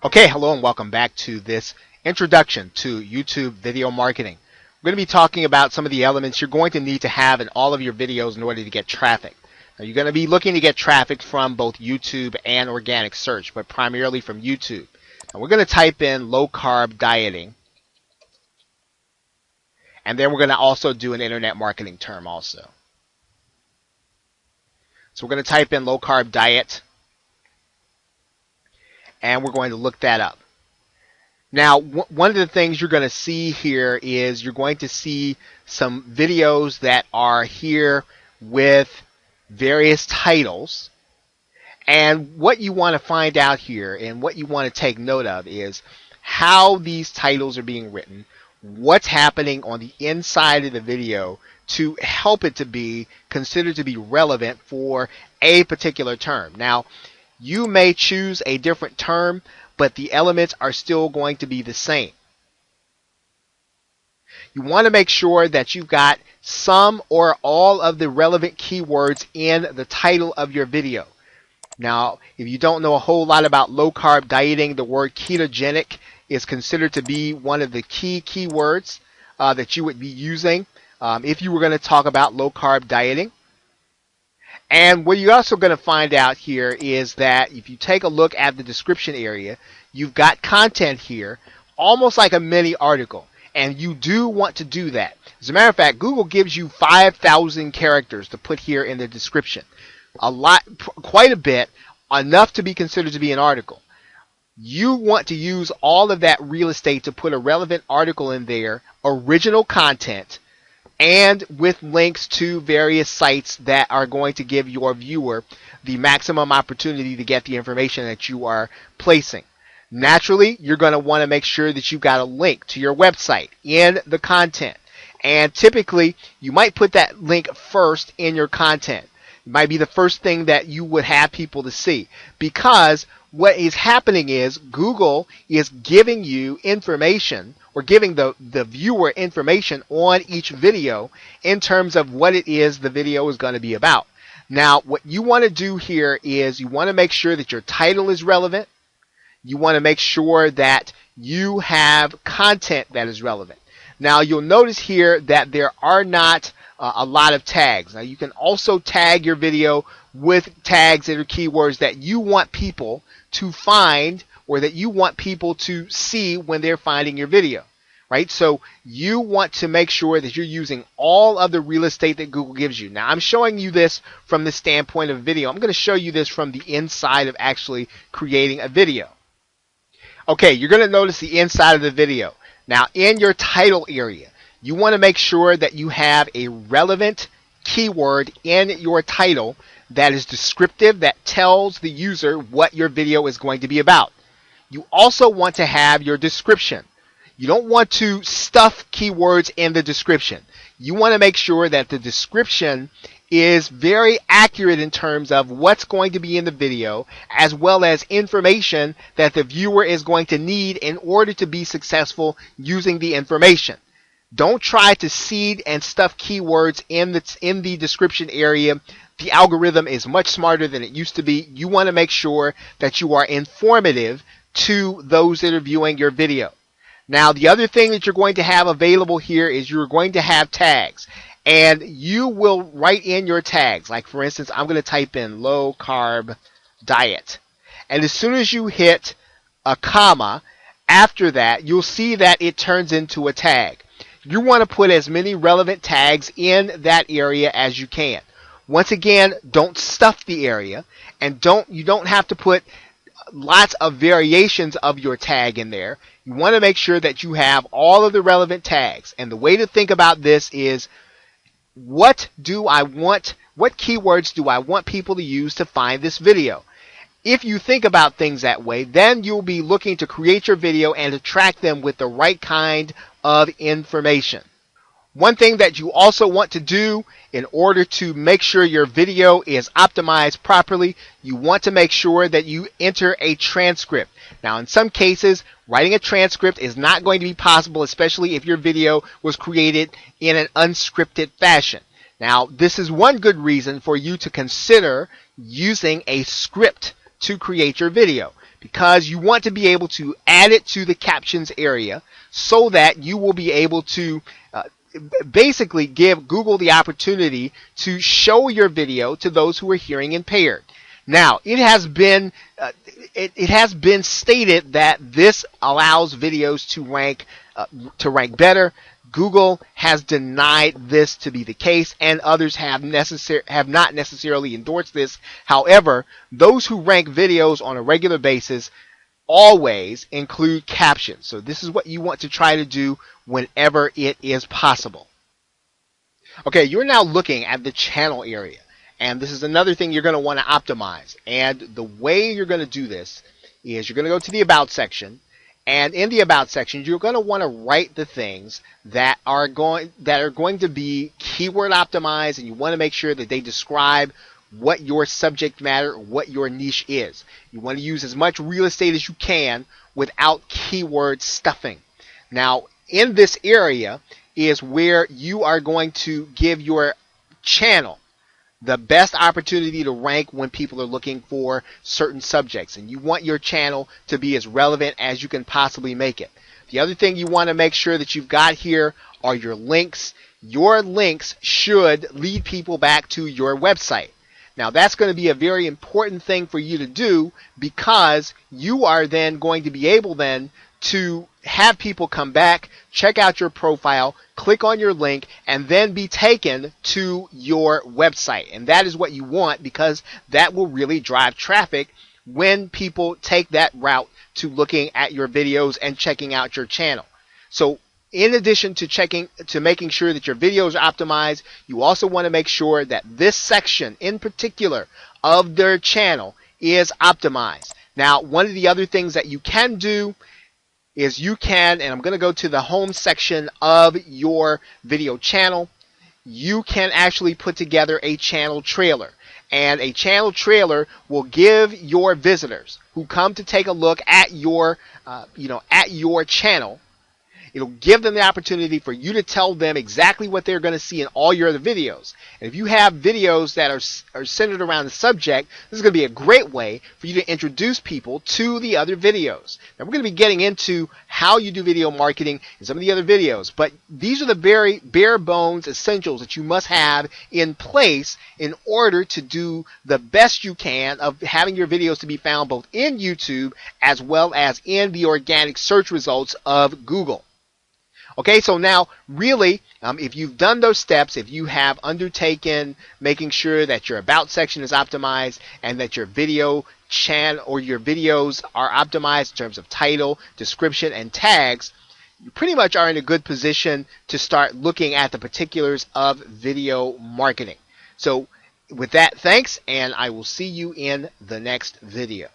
Okay, hello and welcome back to this introduction to YouTube video marketing. We're going to be talking about some of the elements you're going to need to have in all of your videos in order to get traffic. Now, you're going to be looking to get traffic from both YouTube and organic search, but primarily from YouTube. Now, we're going to type in low carb dieting, and then we're going to also do an internet marketing term also. So we're going to type in low carb diet, and we're going to look that up. Now, one of the things you're going to see here is you're going to see some videos that are here with various titles. And what you want to find out here and what you want to take note of is how these titles are being written, what's happening on the inside of the video to help it to be considered to be relevant for a particular term. Now, you may choose a different term, but the elements are still going to be the same. You want to make sure that you've got some or all of the relevant keywords in the title of your video. Now, if you don't know a whole lot about low carb dieting, the word ketogenic is considered to be one of the key keywords that you would be using if you were going to talk about low carb dieting. And what you're also going to find out here is that if you take a look at the description area, you've got content here, almost like a mini article. And you do want to do that. As a matter of fact, Google gives you 5,000 characters to put here in the description. A lot, quite a bit, enough to be considered to be an article. You want to use all of that real estate to put a relevant article in there, original content, and with links to various sites that are going to give your viewer the maximum opportunity to get the information that you are placing. Naturally, you're going to want to make sure that you've got a link to your website in the content. And typically, you might put that link first in your content. It might be the first thing that you would have people to see. Because what is happening is Google is giving you information or giving the viewer information on each video in terms of what it is the video is going to be about. Now, what you want to do here is you want to make sure that your title is relevant. You want to make sure that you have content that is relevant. Now, you'll notice here that there are not a lot of tags. Now, you can also tag your video with tags that are keywords that you want people to find or that you want people to see when they're finding your video, right? So you want to make sure that you're using all of the real estate that Google gives you. Now, I'm showing you this from the standpoint of video. I'm going to show you this from the inside of actually creating a video. Okay, you're going to notice the inside of the video. Now, in your title area, you want to make sure that you have a relevant keyword in your title that is descriptive, that tells the user what your video is going to be about. You also want to have your description. You don't want to stuff keywords in the description. You want to make sure that the description is very accurate in terms of what's going to be in the video, as well as information that the viewer is going to need in order to be successful using the information. Don't try to seed and stuff keywords in the description area. The algorithm is much smarter than it used to be. You want to make sure that you are informative to those that are viewing your video. Now, the other thing that you're going to have available here is you're going to have tags. And you will write in your tags. Like, for instance, I'm going to type in low carb diet. And as soon as you hit a comma, after that, you'll see that it turns into a tag. You want to put as many relevant tags in that area as you can. Once again, don't stuff the area, and you don't have to put lots of variations of your tag in there. You want to make sure that you have all of the relevant tags. And the way to think about this is, what keywords do I want people to use to find this video? If you think about things that way, then you'll be looking to create your video and attract them with the right kind of information. One thing that you also want to do in order to make sure your video is optimized properly, you want to make sure that you enter a transcript. Now, in some cases, writing a transcript is not going to be possible, especially if your video was created in an unscripted fashion. Now, this is one good reason for you to consider using a script to create your video, because you want to be able to add it to the captions area so that you will be able to basically give Google the opportunity to show your video to those who are hearing impaired. Now, it has been stated that this allows videos to rank better. Google has denied this to be the case, and others have not necessarily endorsed this. However, those who rank videos on a regular basis always include captions. So this is what you want to try to do whenever it is possible. Okay, you're now looking at the channel area, and this is another thing you're going to want to optimize. And the way you're going to do this is you're going to go to the About section, and in the About section, you're going to want to write the things that are going to be keyword optimized, and you want to make sure that they describe what your subject matter, what your niche is. You want to use as much real estate as you can without keyword stuffing. Now, in this area is where you are going to give your channel the best opportunity to rank when people are looking for certain subjects, and you want your channel to be as relevant as you can possibly make it. The other thing you want to make sure that you've got here are your links. Your links should lead people back to your website. Now, that's going to be a very important thing for you to do, because you are then going to be able then to have people come back, check out your profile, click on your link, and then be taken to your website. And that is what you want, because that will really drive traffic when people take that route to looking at your videos and checking out your channel. So in addition to making sure that your videos are optimized, you also want to make sure that this section in particular of their channel is optimized. Now, one of the other things that you can do is and I'm going to go to the home section of your video channel, you can actually put together a channel trailer. And a channel trailer will give your visitors who come to take a look at your channel, it'll give them the opportunity for you to tell them exactly what they're going to see in all your other videos. And if you have videos that are centered around the subject, this is going to be a great way for you to introduce people to the other videos. Now, we're going to be getting into how you do video marketing in some of the other videos, but these are the very bare bones essentials that you must have in place in order to do the best you can of having your videos to be found both in YouTube as well as in the organic search results of Google. Okay, so now really, if you've done those steps, if you have undertaken making sure that your About section is optimized and that your video channel or your videos are optimized in terms of title, description, and tags, you pretty much are in a good position to start looking at the particulars of video marketing. So with that, thanks, and I will see you in the next video.